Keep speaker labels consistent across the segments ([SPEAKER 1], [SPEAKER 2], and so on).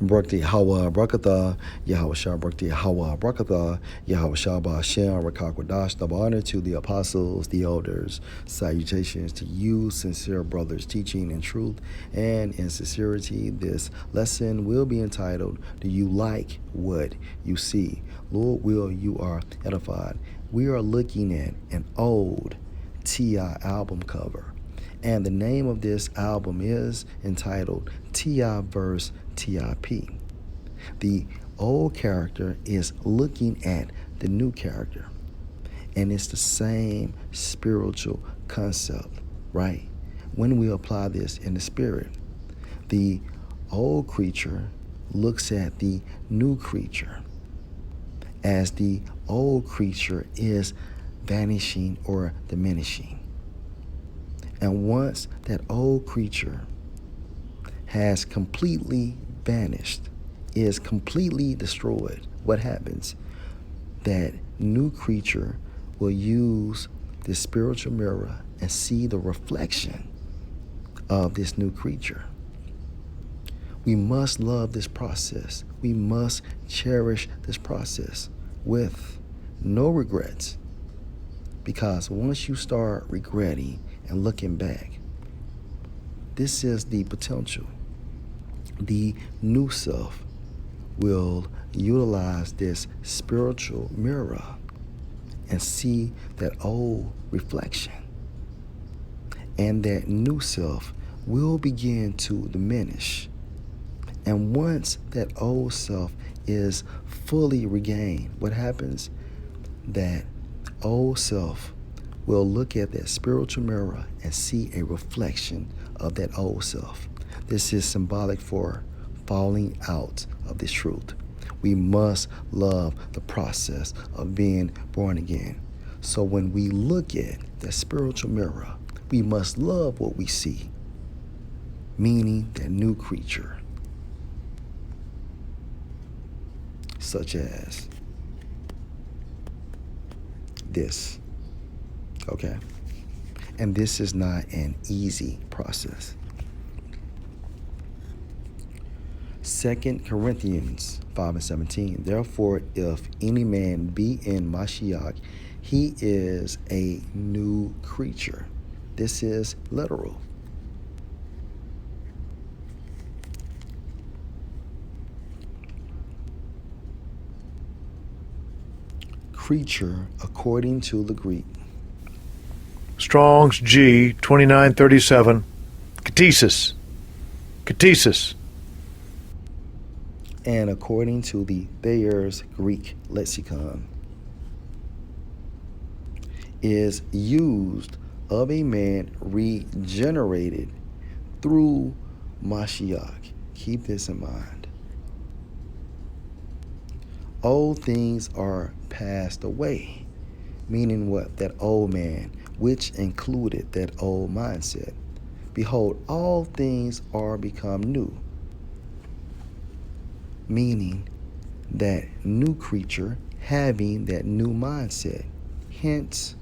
[SPEAKER 1] Brakti Hawa Brakatha, Yahweh Shah Brakti Hawa Brakatha, Yahweh Shah Ba'ashem Rakakwadash. Double honor to the apostles, the elders. Salutations to you, sincere brothers, teaching in truth and in sincerity. This lesson will be entitled, Do You Like What You See? Lord will you are edified. We are looking at an old T.I. album cover. And the name of this album is entitled T.I. vs. T.I.P. The old character is looking at the new character. And it's the same spiritual concept, right? When we apply this in the spirit, the old creature looks at the new creature as the old creature is vanishing or diminishing. And once that old creature has completely vanished, is completely destroyed, what happens? That new creature will use the spiritual mirror and see the reflection of this new creature. We must love this process. We must cherish this process with no regrets. Because once you start regretting and looking back, this is the potential. The new self will utilize this spiritual mirror and see that old reflection. And that new self will begin to diminish. And once that old self is fully regained, what happens? That old self will look at that spiritual mirror and see a reflection of that old self. This is symbolic for falling out of this truth. We must love the process of being born again. So when we look at that spiritual mirror, we must love what we see, meaning that new creature, such as this. Okay? And this is not an easy process. 2 Corinthians 5:17. Therefore, if any man be in Mashiach, he is a new creature. This is literal. Creature according to the Greek.
[SPEAKER 2] Strong's G 2937. Katesis. Katesis.
[SPEAKER 1] And according to the Thayer's Greek lexicon, is used of a man regenerated through Mashiach. Keep this in mind. Old things are passed away, meaning what? That old man, which included that old mindset. Behold, all things are become new, meaning that new creature having that new mindset. Hence,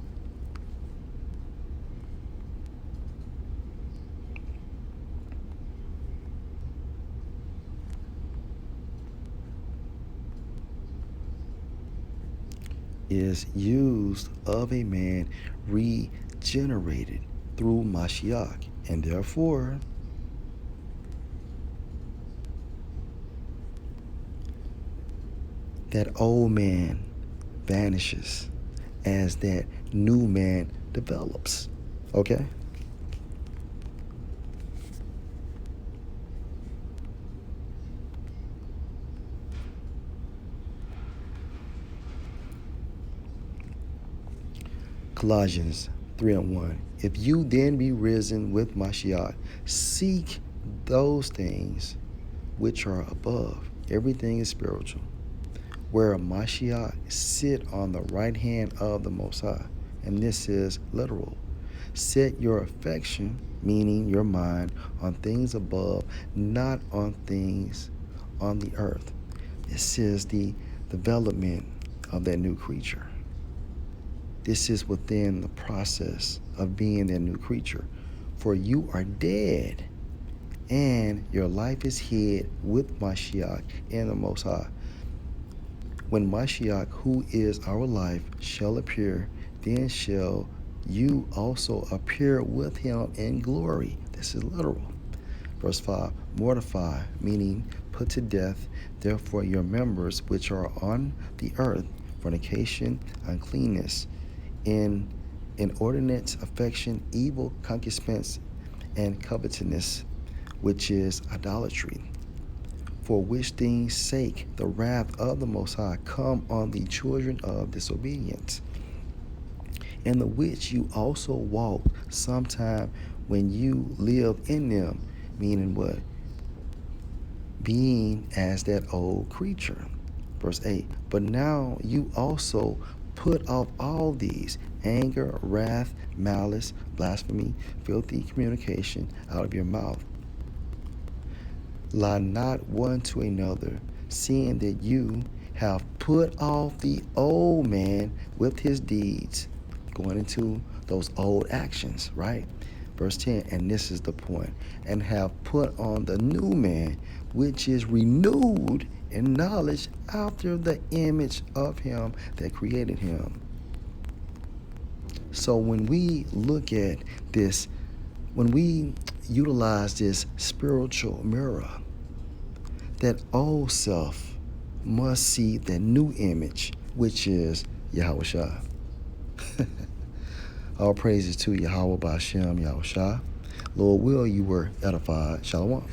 [SPEAKER 1] is used of a man regenerated through Mashiach, and therefore that old man vanishes as that new man develops. Okay? Colossians 3:1. If you then be risen with Mashiach, seek those things which are above. Everything is spiritual. Where Mashiach sit on the right hand of the Most High. And this is literal. Set your affection, meaning your mind, on things above, not on things on the earth. This is the development of that new creature. This is within the process of being that new creature. For you are dead, and your life is hid with Mashiach in the Most High. When Mashiach, who is our life, shall appear, then shall you also appear with him in glory. This is literal. Verse 5, mortify, meaning put to death, therefore your members which are on the earth, fornication, uncleanness, inordinate affection, evil concupiscence, and covetousness, which is idolatry. For which things sake the wrath of the Most High come on the children of disobedience, in the which you also walked sometime when you lived in them, meaning what? Being as that old creature. Verse 8, but now you also put off all these: anger, wrath, malice, blasphemy, filthy communication out of your mouth. Lie not one to another, seeing that you have put off the old man with his deeds, going into those old actions, right? Verse 10, and this is the point, and have put on the new man, which is renewed in knowledge after the image of him that created him. So when we look at this, when we utilize this spiritual mirror, that old self must see the new image, which is Yahushua. All praises to Yahweh B'Ashem Yahushua. Lord will, you were edified. Shalom.